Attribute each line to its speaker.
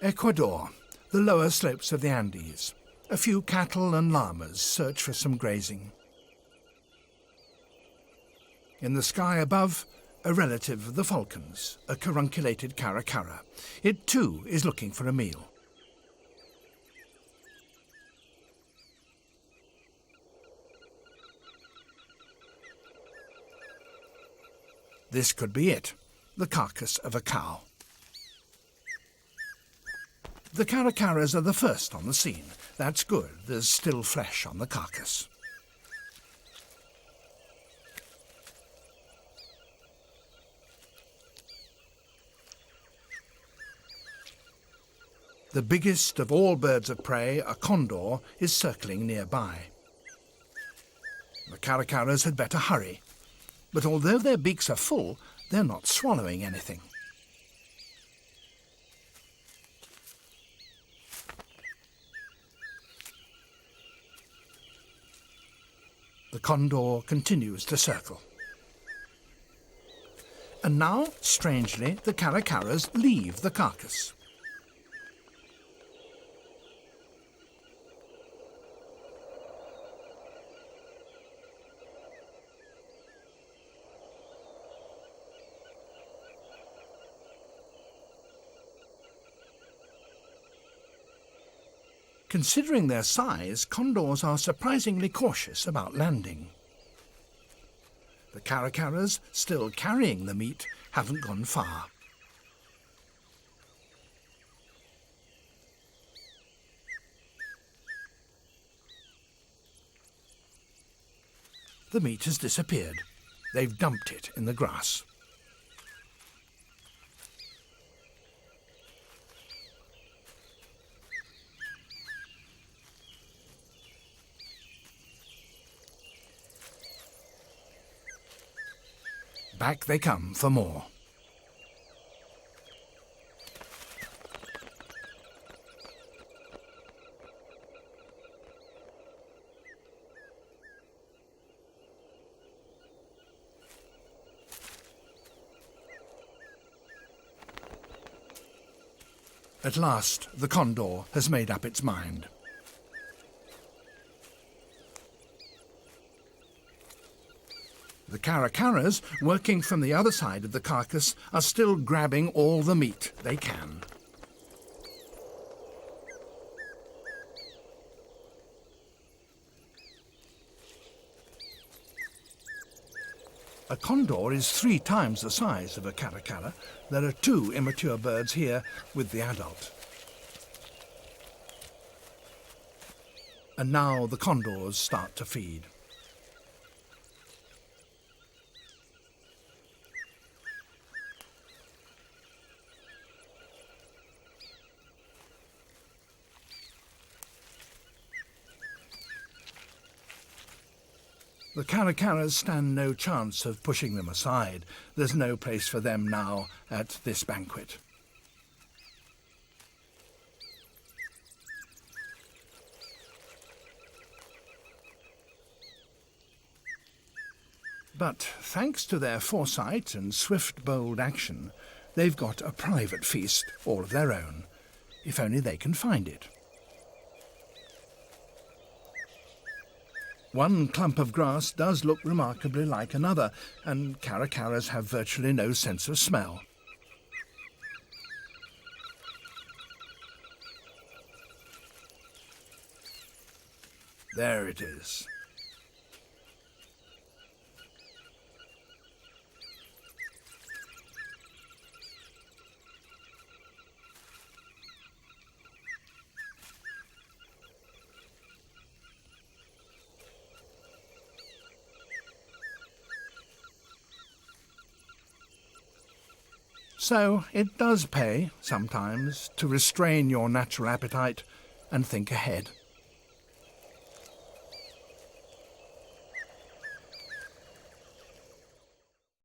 Speaker 1: Ecuador, the lower slopes of the Andes. A few cattle and llamas search for some grazing. In the sky above, a relative of the falcons, a carunculated caracara. It too is looking for a meal. This could be it, the carcass of a cow. The caracaras are the first on the scene. That's good, there's still flesh on the carcass. The biggest of all birds of prey, a condor, is circling nearby. The caracaras had better hurry, but although their beaks are full, they're not swallowing anything. The condor continues to circle. And now, strangely, the caracaras leave the carcass. Considering their size, condors are surprisingly cautious about landing. The caracaras, still carrying the meat, haven't gone far. The meat has disappeared. They've dumped it in the grass. Back they come for more. At last, the condor has made up its mind. The caracaras, working from the other side of the carcass, are still grabbing all the meat they can. A condor is 3 times the size of a caracara. There are 2 immature birds here with the adult. And now the condors start to feed. The caracaras stand no chance of pushing them aside. There's no place for them now at this banquet. But thanks to their foresight and swift, bold action, they've got a private feast all of their own, if only they can find it. One clump of grass does look remarkably like another, and caracaras have virtually no sense of smell. There it is. So it does pay, sometimes, to restrain your natural appetite and think ahead.